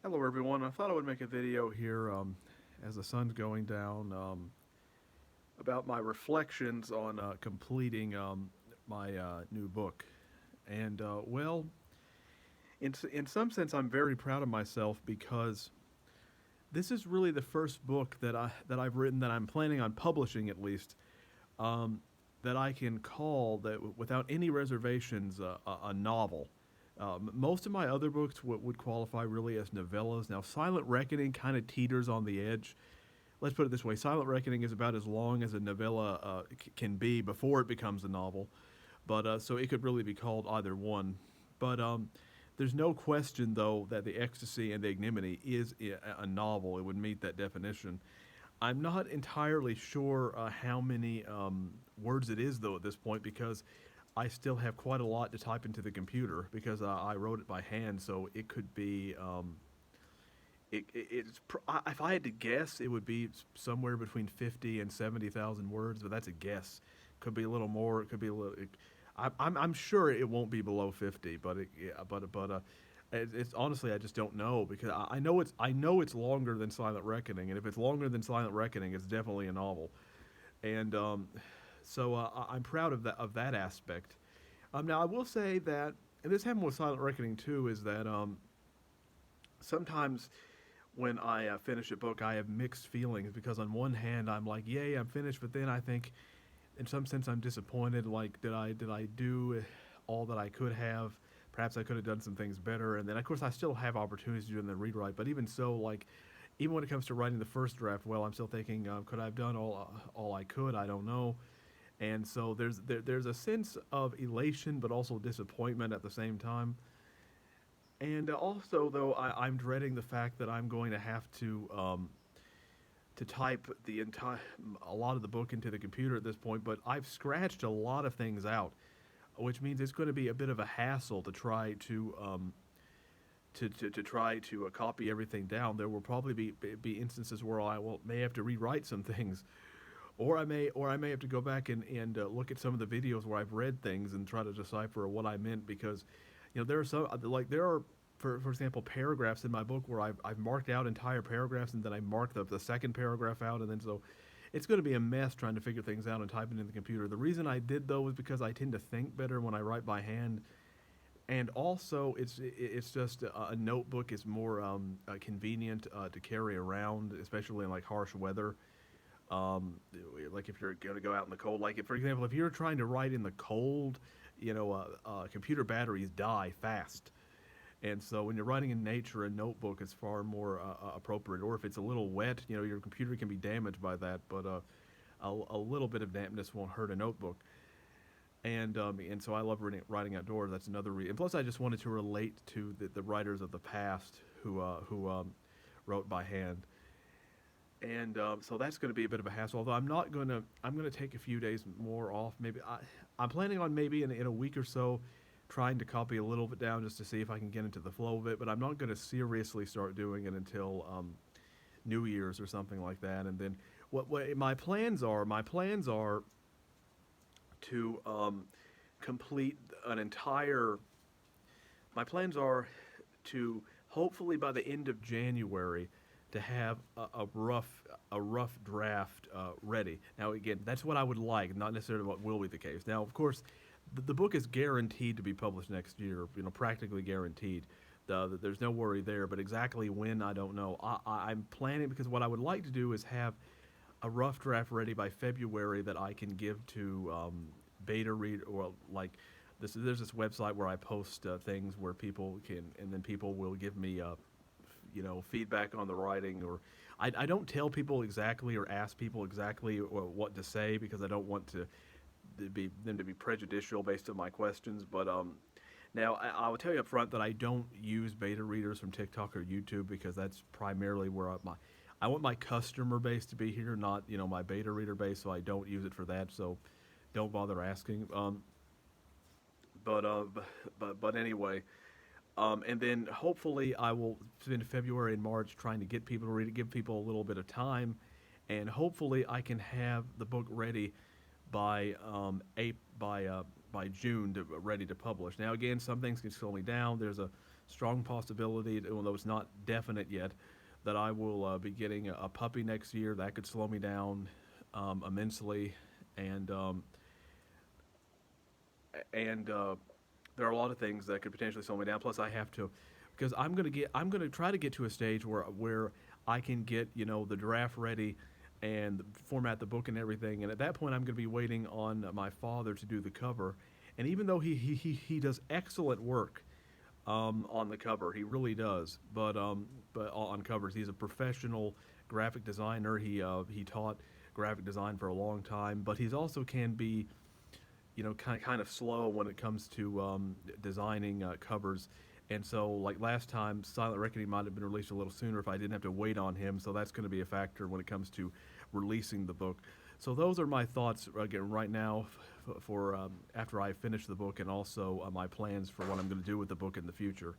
Hello everyone, I thought I would make a video here as the sun's going down about my reflections on completing my new book. And in some sense, I'm very proud of myself because this is really the first book that I've written that I'm planning on publishing at least um, that I can call that without any reservations a novel. Most of my other books would qualify really as novellas. Now, Silent Reckoning kind of teeters on the edge. Let's put it this way: Silent Reckoning is about as long as a novella can be before it becomes a novel. But so it could really be called either one. But there's no question, though, that The Ecstasy and the Ignominy is a novel. It would meet that definition. I'm not entirely sure how many words it is, though, at this point, because I still have quite a lot to type into the computer because I wrote it by hand, so it could be. If I had to guess, it would be somewhere between 50 and 70,000 words, but that's a guess. Could be a little more. It could be a little. I'm sure it won't be below 50, but it's honestly I just don't know because I know it's longer than Silent Reckoning, and if it's longer than Silent Reckoning, it's definitely a novel. And so I'm proud of that aspect. Now I will say that, and this happened with Silent Reckoning too, is that sometimes when I finish a book, I have mixed feelings because on one hand I'm like, yay, I'm finished, but then I think, in some sense, I'm disappointed. Like, did I do all that I could have? Perhaps I could have done some things better. And then, of course, I still have opportunities to do in the rewrite. But even so, like, even when it comes to writing the first draft, well, I'm still thinking, could I have done all I could? I don't know. And so there's a sense of elation, but also disappointment at the same time. And also, though, I'm dreading the fact that I'm going to have to type a lot of the book into the computer at this point. But I've scratched a lot of things out, which means it's going to be a bit of a hassle to try to try to copy everything down. There will probably be instances where may have to rewrite some things, or I may have to go back and look at some of the videos where I've read things and try to decipher what I meant because, there are some like there are. For example, paragraphs in my book where I've marked out entire paragraphs and then I mark the second paragraph out, and then so it's going to be a mess trying to figure things out and type it in the computer. The reason I did though is because I tend to think better when I write by hand, and also it's just a notebook is more convenient to carry around, especially in like harsh weather. Um, like if you're going to go out in the cold, like if, for example, if you're trying to write in the cold, computer batteries die fast. And so when you're writing in nature, a notebook is far more appropriate. Or if it's a little wet, your computer can be damaged by that, but a little bit of dampness won't hurt a notebook. And so I love writing outdoors. That's another reason. And plus, I just wanted to relate to the writers of the past who wrote by hand. And so that's going to be a bit of a hassle. Although I'm gonna take a few days more off. I'm planning on maybe in a week or so, trying to copy a little bit down just to see if I can get into the flow of it. But I'm not going to seriously start doing it until New Year's or something like that. And then what my plans are? My plans are to complete an entire. My plans are to hopefully by the end of January to have a rough draft ready. Now again, that's what I would like, not necessarily what will be the case. Now, of course, the book is guaranteed to be published next year. Practically guaranteed. There's no worry there. But exactly when, I don't know. I'm planning because what I would like to do is have a rough draft ready by February that I can give to beta read or like this. There's this website where I post things where people can, and then people will give me feedback on the writing, or I don't tell people exactly or ask people exactly what to say because I don't want them to be prejudicial based on my questions. But now I will tell you up front that I don't use beta readers from TikTok or YouTube because that's primarily where I want my customer base to be here, not my beta reader base. So I don't use it for that. So don't bother asking. But anyway, and then hopefully I will spend February and March trying to get people to read it, give people a little bit of time, and hopefully I can have the book ready by by June, ready to publish. Now again, some things can slow me down. There's a strong possibility, although it's not definite yet, that I will be getting a puppy next year. That could slow me down immensely, and and there are a lot of things that could potentially slow me down. Plus, I have to, because I'm gonna try to get to a stage where I can get the draft ready and format the book and everything. And at that point, I'm gonna be waiting on my father to do the cover. And even though he does excellent work on the cover, he really does. But on covers, he's a professional graphic designer. He taught graphic design for a long time, but he's also can be kind of slow when it comes to designing covers. And so, like last time, Silent Reckoning might have been released a little sooner if I didn't have to wait on him. So that's going to be a factor when it comes to releasing the book. So those are my thoughts again right now for after I finish the book, and also my plans for what I'm going to do with the book in the future.